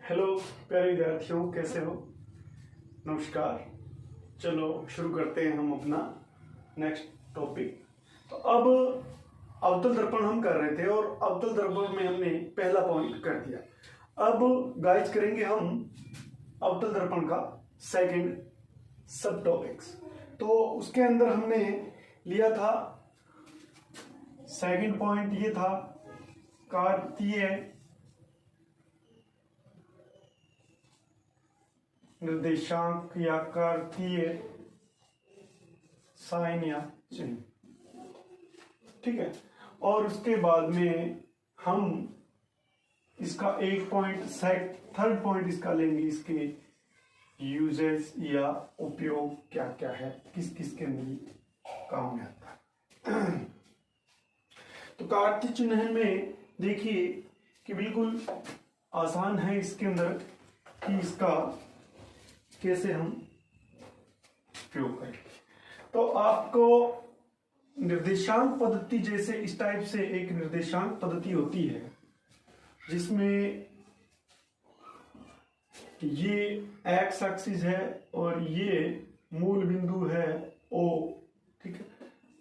Hello प्यारे विद्यार्थियों, कैसे हो? नमस्कार। चलो शुरू करते हैं हम अपना नेक्स्ट टॉपिक। तो अब अवतल दर्पण हम कर रहे थे और अवतल दर्पण में हमने पहला पॉइंट कर दिया। अब गाइस करेंगे हम अवतल दर्पण का सेकंड सब टॉपिक्स। तो उसके अंदर हमने लिया था सेकंड पॉइंट, ये था कार्तीय निर्देशांक या कार्तीय साइन या चिन्ह, ठीक है। और उसके बाद में हम इसका एक पॉइंट थर्ड पॉइंट इसका लेंगे, इसके यूजेस या उपयोग क्या क्या है, किस किस के लिए काम में आता है। तो कार्तीय चिन्ह में देखिए कि बिल्कुल आसान है इसके अंदर कि इसका कैसे हम उपयोग करें। तो आपको निर्देशांक पद्धति, जैसे इस टाइप से एक निर्देशांक पद्धति होती है जिसमें ये एक्स एक्सिस है और ये मूल बिंदु है O, ठीक है,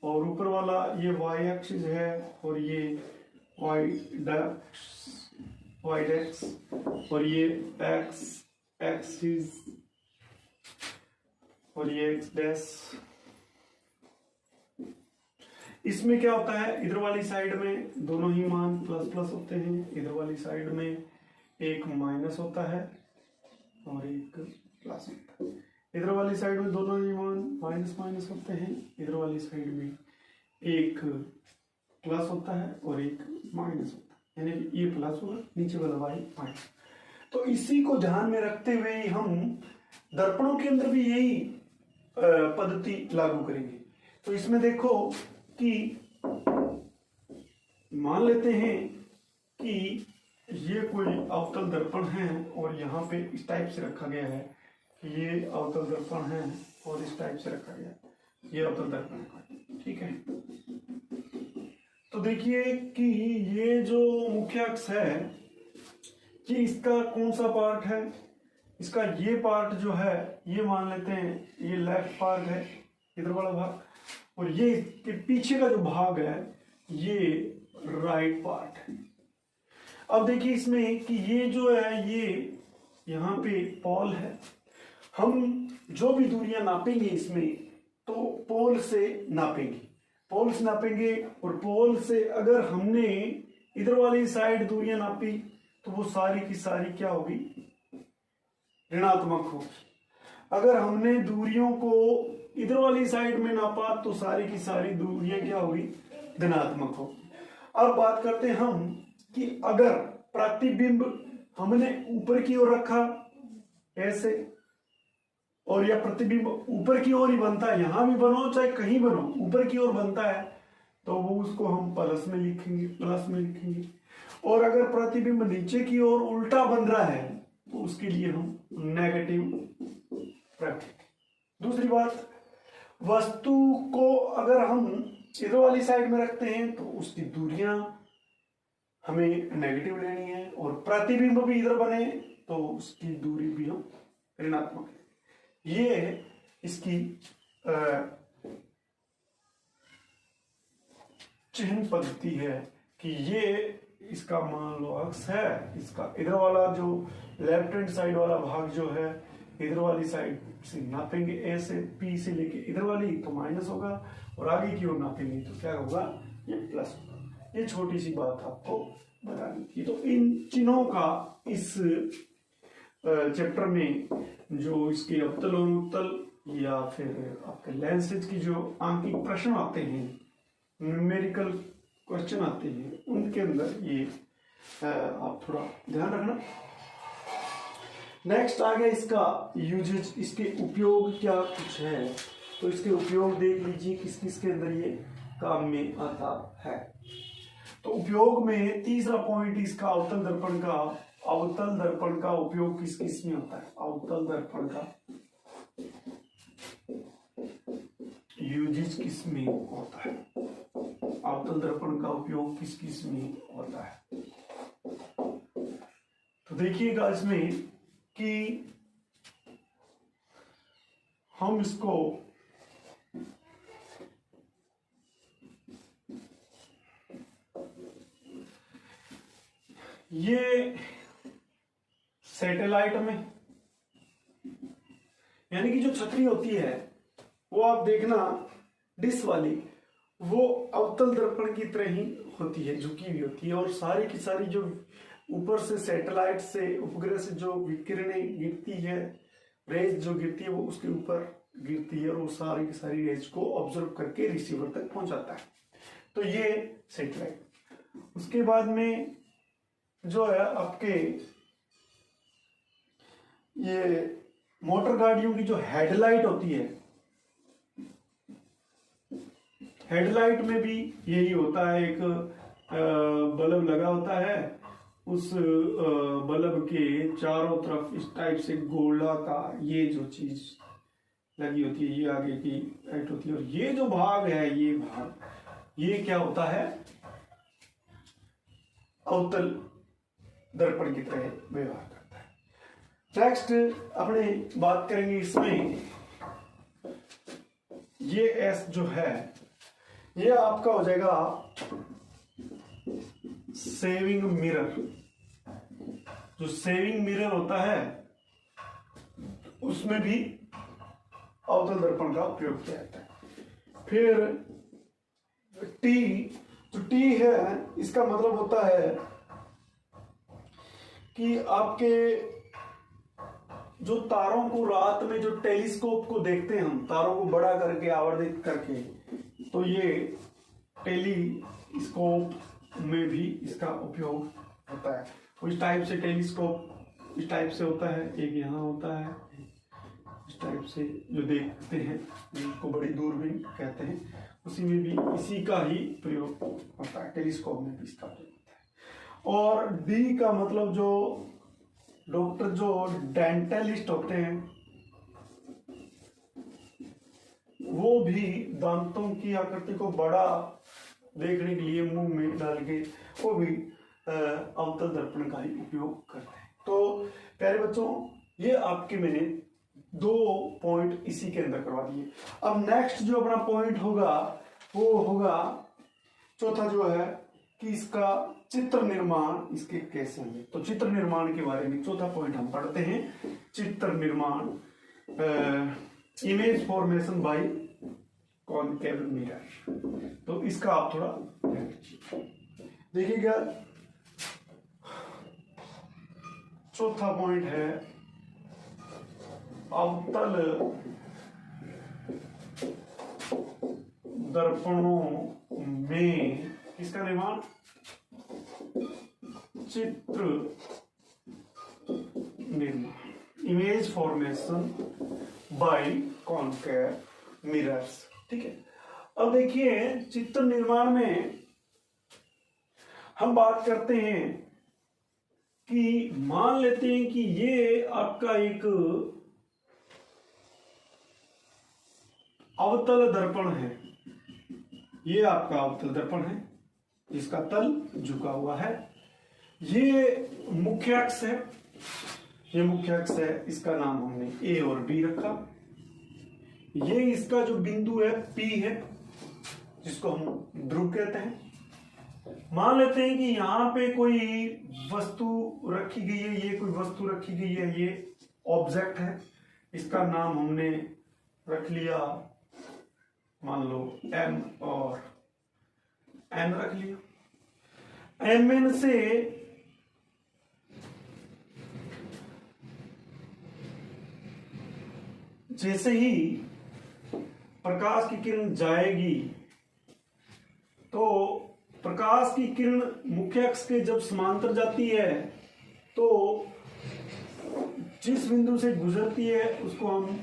और ऊपर वाला ये वाई एक्सिस है और ये वाई एक्स और ये एक्स एक्सिस और ये एक्स डैश। इसमें क्या होता है, इधर वाली साइड में दोनों ही मान प्लस प्लस होते हैं, इधर वाली साइड में एक माइनस होता है और एक प्लस होता है। इधर वाली साइड में दोनों ही मान माइनस माइनस होते हैं, इधर वाली साइड में एक प्लस होता है और एक माइनस होता है, यानी ये प्लस होगा, नीचे वाला वाई माइनस। तो इसी को ध्यान में रखते हुए हम दर्पणों के अंदर भी यही पद्धति लागू करेंगे। तो इसमें देखो कि मान लेते हैं कि ये कोई अवतल दर्पण है और यहाँ पे इस टाइप से रखा गया है कि ये अवतल दर्पण है और इस टाइप से रखा गया है, ये अवतल दर्पण है, ठीक है। तो देखिए कि ये जो मुख्य अक्ष है कि इसका कौन सा पार्ट है, इसका ये पार्ट जो है ये मान लेते हैं ये लेफ्ट पार्ट है, इधर वाला भाग, और ये इसके पीछे का जो भाग है ये राइट पार्ट है। अब देखिए इसमें कि ये जो है ये यहाँ पे पोल है, हम जो भी दूरियां नापेंगे इसमें तो पोल से नापेंगे, पोल से नापेंगे, और पोल से अगर हमने इधर वाली साइड दूरियां नापी तो वो सारी की सारी क्या होगी, ऋणात्मक होगी। अगर हमने दूरियों को इधर वाली साइड में नापा तो सारी की सारी दूरियां क्या होगी, धनात्मक होगी। अब बात करते हैं हम कि अगर प्रतिबिंब हमने ऊपर की ओर रखा ऐसे, और यह प्रतिबिंब ऊपर की ओर ही बनता है, यहां भी बनो चाहे कहीं बनो, ऊपर की ओर बनता है तो वो उसको हम प्लस में लिखेंगे, प्लस में लिखेंगे। और अगर प्रतिबिंब नीचे की ओर उल्टा बन रहा है तो उसके लिए हम नेगेटिव रखेंगे। दूसरी बात, वस्तु को अगर हम इधर वाली साइड में रखते हैं तो उसकी दूरियां हमें नेगेटिव लेनी है, और प्रतिबिंब भी इधर बने तो उसकी दूरी भी हम ऋणात्मक लेंगे। ये इसकी चिन्ह पद्धति है कि ये इसका मान लो अक्ष है, इसका इधर वाला जो लेफ्ट हैंड साइड वाला भाग जो है इधर वाली साइड से नापेंगे, ए से पी से लेके इधर वाली तो माइनस होगा, और आगे की ओर नापेंगे तो क्या होगा, ये प्लस होगा। ये छोटी सी बात आपको बतानी थी। तो इन चिन्हों का इस चैप्टर में जो इसके अवतल और उत्तल या फिर आपके लेंसेज की जो आंकिक प्रश्न आते हैं, न्यूमेरिकल क्वेश्चन आते हैं, उनके अंदर ये आप थोड़ा ध्यान रखना। नेक्स्ट आ गया इसका यूजेज, इसके उपयोग क्या कुछ है। तो इसके उपयोग देख लीजिए किस किस के अंदर ये काम में आता है। तो उपयोग में तीसरा पॉइंट इसका अवतल दर्पण का, अवतल दर्पण का उपयोग किस किस में होता है, अवतल दर्पण का यूजेज किस में होता है, अवतल दर्पण का उपयोग किस किस में होता है। तो देखिएगा इसमें कि हम इसको ये सैटेलाइट में, यानी कि जो छतरी होती है वो आप देखना डिश वाली, वो अवतल दर्पण की तरह ही होती है, झुकी हुई होती है, और सारी की सारी जो ऊपर से सैटेलाइट से उपग्रह से जो विकिरणें गिरती है, रेज जो गिरती है वो उसके ऊपर गिरती है और वो सारी की सारी रेज को ऑब्जर्व करके रिसीवर तक पहुंचाता है। तो ये सैटेलाइट। उसके बाद में जो है आपके ये मोटर गाड़ियों की जो हेडलाइट होती है, हेडलाइट में भी यही होता है, एक बल्ब लगा होता है, उस बल्ब के चारों तरफ इस टाइप से गोलाकार ये जो चीज लगी होती है, ये आगे की लाइट होती है, और ये जो भाग है, ये भाग ये क्या होता है, अवतल दर्पण की तरह व्यवहार करता है। नेक्स्ट अपने बात करेंगे इसमें, ये एस जो है ये आपका हो जाएगा सेविंग मिरर। जो सेविंग मिरर होता है उसमें भी अवतल दर्पण का उपयोग किया जाता है। फिर टी, जो टी है इसका मतलब होता है कि आपके जो तारों को रात में जो टेलीस्कोप को देखते हैं हम, तारों को बड़ा करके आवर्धित करके, तो ये टेलीस्कोप में भी इसका उपयोग होता है। इस टाइप से टेलीस्कोप इस टाइप से होता है, एक यहाँ होता है इस टाइप से जो देखते हैं, जिसको बड़ी दूरबीन कहते हैं, उसी में भी इसी का ही प्रयोग होता है, टेलीस्कोप में भी इसका प्रयोग होता है। और डी का मतलब जो डॉक्टर जो डेंटलिस्ट होते हैं वो भी दांतों की आकृति को बड़ा देखने के लिए मुंह में डाल के वो भी अवतल दर्पण का ही उपयोग करते हैं। तो प्यारे बच्चों, ये आपके मैंने 2 पॉइंट इसी के अंदर करवा दिए। अब नेक्स्ट जो अपना पॉइंट होगा वो होगा चौथा, जो है कि इसका चित्र निर्माण इसके कैसे होंगे। तो चित्र निर्माण के बारे में चौथा पॉइंट हम पढ़ते हैं, चित्र निर्माण, image formation by concave mirror. तो इसका आप थोड़ा ध्यान रखिए। देखिएगा चौथा पॉइंट है अवतल दर्पणों में किसका निर्माण, चित्र निर्माण, image formation by concave mirrors. ठीक है। अब देखिए चित्र निर्माण में हम बात करते हैं कि मान लेते हैं कि ये आपका एक अवतल दर्पण है, ये आपका अवतल दर्पण है, इसका तल झुका हुआ है, ये मुख्य अक्ष है, ये मुख्य अक्ष है, इसका नाम हमने ए और बी रखा। ये इसका जो बिंदु है पी है, जिसको हम ध्रुव कहते हैं। मान लेते हैं कि यहां पे कोई वस्तु रखी गई है, ये कोई वस्तु रखी गई है, ये ऑब्जेक्ट है, इसका नाम हमने रख लिया, मान लो एम और एन रख लिया। एम एन से जैसे ही प्रकाश की किरण जाएगी तो प्रकाश की किरण मुख्य अक्ष के जब समांतर जाती है तो जिस बिंदु से गुजरती है उसको हम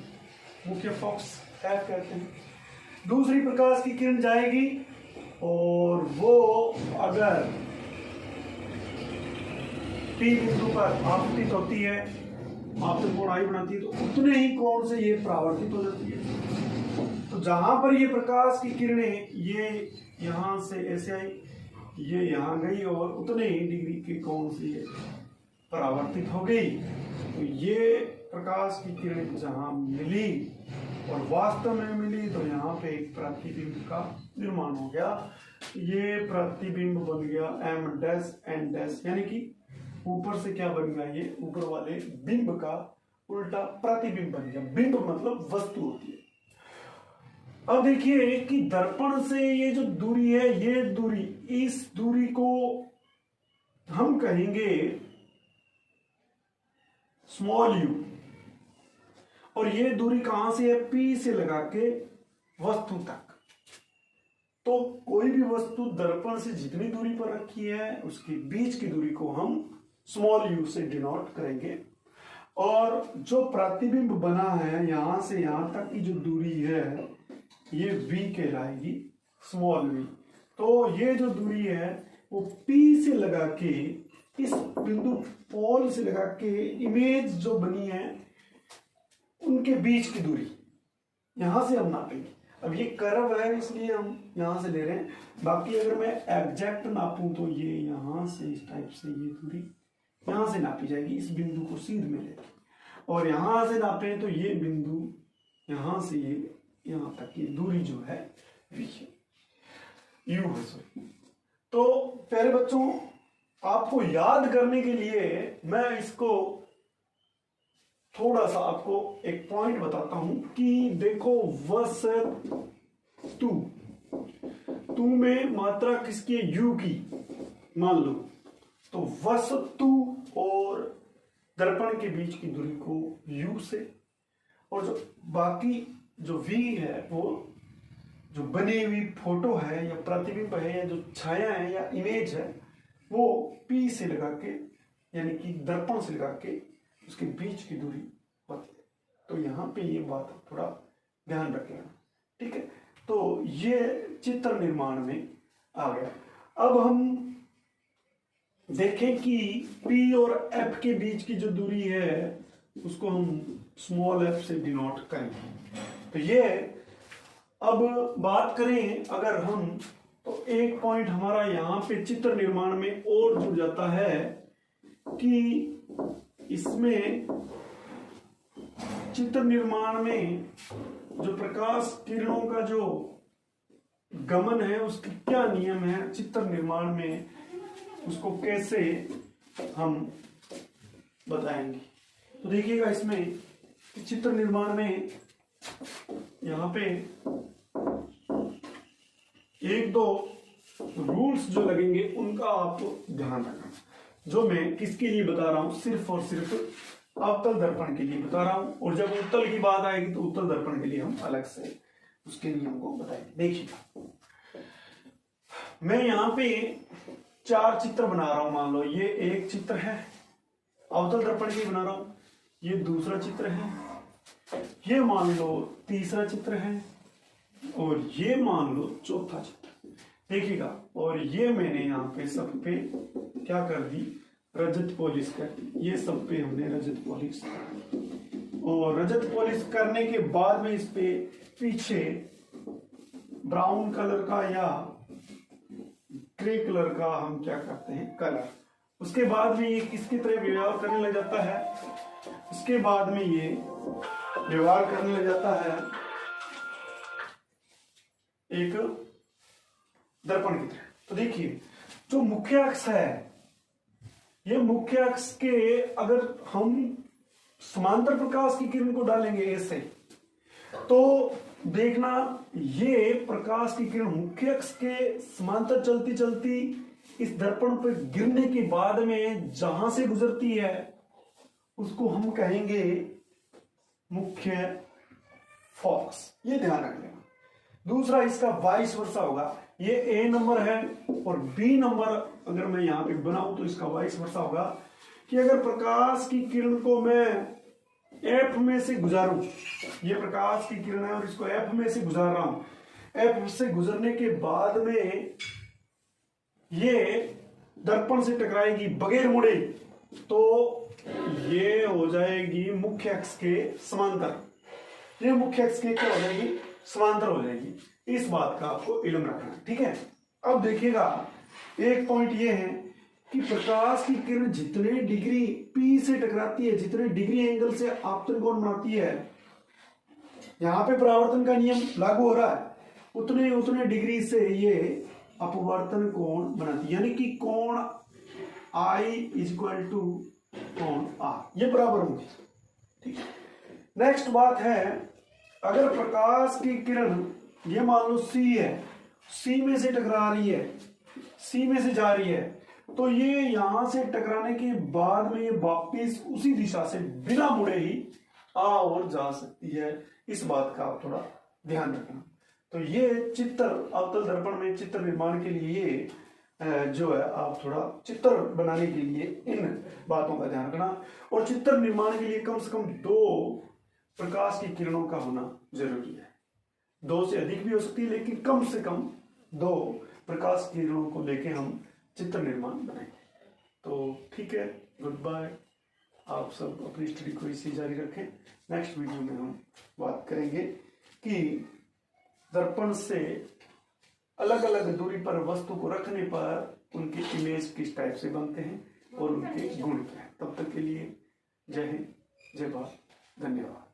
मुख्य फोकस एफ कहते हैं। दूसरी प्रकाश की किरण जाएगी और वो अगर पी बिंदु पर आपतित होती है, आपतित कोण आई बनाती है, तो उतने ही कोण से ये परावर्तित हो जाती है। तो जहां पर ये प्रकाश की किरणें ये यहां से ऐसे आई, ये यहां गई और उतने ही डिग्री के कोण से ये परावर्तित हो गई, तो ये प्रकाश की किरण जहां मिली और वास्तव में मिली तो यहाँ पे एक प्रतिबिंब का निर्माण हो गया। ये प्रतिबिंब बन गया M डैश N डैश, यानी कि ऊपर से क्या बन गया, ये ऊपर वाले बिंब का उल्टा प्रतिबिंब बन गया। बिंब मतलब वस्तु होती है। अब देखिए कि दर्पण से ये जो दूरी है, ये दूरी, इस दूरी को हम कहेंगे स्मॉल यू, और ये दूरी कहां से है, P से लगा के वस्तु तक। तो कोई भी वस्तु दर्पण से जितनी दूरी पर रखी है उसके बीच की दूरी को हम स्मॉल यू से डिनोट करेंगे, और जो प्रतिबिंब बना है यहां से यहां तक की जो दूरी है ये V कहलाएगी, स्मॉल v। तो ये जो दूरी है वो P से लगा के, इस बिंदु पोल से लगा के इमेज जो बनी है उनके बीच की दूरी यहां से हम नापेंगे। अब ये कर्व है इसलिए हम यहां से ले रहे हैं, बाकी अगर मैं एग्जैक्ट नापूं तो ये यहां से इस टाइप से ये दूरी यहां से नापी जाएगी, इस बिंदु को सीध में लेके, और यहां से नापे तो ये बिंदु यहां से ये यहां तक की दूरी जो है यू है। तो प्यारे बच्चों, आपको याद करने के लिए मैं इसको थोड़ा सा आपको एक पॉइंट बताता हूं कि देखो, वस्तु में मात्रा किसकी है, यू की, मान लो। तो वस्तु और दर्पण के बीच की दूरी को यू से, और जो बाकी जो वी है वो जो बनी हुई फोटो है या प्रतिबिंब है या जो छाया है या इमेज है वो P से लगा के, यानी कि दर्पण से लगा के उसके बीच की दूरी होती है। तो यहाँ पे ये बात थोड़ा ध्यान रखिएगा, ठीक है। तो ये चित्र निर्माण में आ गया। अब हम देखें कि P और F के बीच की जो दूरी है उसको हम स्मॉल f से डिनोट करेंगे। तो ये अब बात करें अगर हम, तो एक पॉइंट हमारा यहाँ पे चित्र निर्माण में और जुड़ जाता है कि इसमें चित्र निर्माण में जो प्रकाश किरणों का जो गमन है उसके क्या नियम है चित्र निर्माण में, उसको कैसे हम बताएंगे। तो देखिएगा इसमें चित्र निर्माण में यहाँ पे एक दो रूल्स जो लगेंगे उनका आप ध्यान रखना, जो मैं किसके लिए बता रहा हूं, सिर्फ और सिर्फ अवतल दर्पण के लिए बता रहा हूं, और जब उत्तल की बात आएगी तो उत्तल दर्पण के लिए हम अलग से उसके नियम को बताएंगे। देखिए मैं यहाँ पे 4 चित्र बना रहा हूं, मान लो ये एक चित्र है, अवतल दर्पण के बना रहा हूं, ये दूसरा चित्र है, ये मान लो तीसरा चित्र है, और ये मान लो चौथा चित्र। देखिएगा, और ये मैंने यहाँ पे सब पे क्या कर दी, रजत पॉलिश कर दी। ये सब पे हमने रजत पॉलिश, और रजत पॉलिश करने के बाद में इस पे पीछे ब्राउन कलर का या ग्रे कलर का हम क्या करते हैं, कलर। उसके बाद में ये किसकी तरह व्यवहार करने लग जाता है, उसके बाद में ये व्यवहार करने लग जाता है एक दर्पण की तरह। तो देखिए जो मुख्य अक्ष है, ये मुख्य अक्ष के अगर हम समांतर प्रकाश की किरण को डालेंगे ऐसे, तो देखना ये प्रकाश की किरण मुख्य अक्ष के समांतर चलती चलती इस दर्पण पर गिरने के बाद में जहां से गुजरती है उसको हम कहेंगे मुख्य फोकस। ये ध्यान रख लेना। दूसरा इसका वाइस वर्सा होगा, ये ए नंबर है और बी नंबर अगर मैं यहां पे बनाऊं तो इसका वाइस वर्सा होगा कि अगर प्रकाश की किरण को मैं एफ में से गुजारूं, ये प्रकाश की किरण है और इसको एफ में से गुजार रहा हूं, एफ से गुजरने के बाद में ये दर्पण से टकराएगी बगैर मुड़े, तो ये हो जाएगी मुख्य अक्ष के समांतर। ये मुख्य अक्ष के क्या हो जाएगी, समांतर हो जाएगी। इस बात का आपको इल्म रखना है, ठीक है। अब देखिएगा एक पॉइंट ये है कि प्रकाश की किरण जितने डिग्री P से टकराती है, जितने डिग्री एंगल से आपतन कोण बनाती है, यहां पे परावर्तन का नियम लागू हो रहा है, उतने उतने डिग्री से ये अपवर्तन कोण बनाती है, यानी कि कोण I इक्वल टू कोण R, ये बराबर होगी। ठीक है। नेक्स्ट बात है, अगर प्रकाश की किरण ये मान लो C है, C में से टकरा रही है, C में से जा रही है, तो ये यहां से टकराने के बाद में ये वापिस उसी दिशा से बिना मुड़े ही आ और जा सकती है। इस बात का आप थोड़ा ध्यान रखना। तो ये चित्र अवतल दर्पण में चित्र निर्माण के लिए जो है आप थोड़ा चित्र बनाने के लिए इन बातों का ध्यान रखना। और चित्र निर्माण के लिए कम से कम 2 प्रकाश की किरणों का होना जरूरी है। 2 से अधिक भी हो सकती है, लेकिन कम से कम 2 प्रकाश की किरणों को लेके हम चित्र निर्माण बनाएंगे। तो ठीक है, गुड बाय। आप सब अपनी स्टडी को इसी जारी रखें। नेक्स्ट वीडियो में हम बात करेंगे कि दर्पण से अलग अलग दूरी पर वस्तु को रखने पर उनके इमेज किस टाइप से बनते हैं और उनके गुण क्या है। तब तक के लिए जय हिंद, जय भारत, धन्यवाद।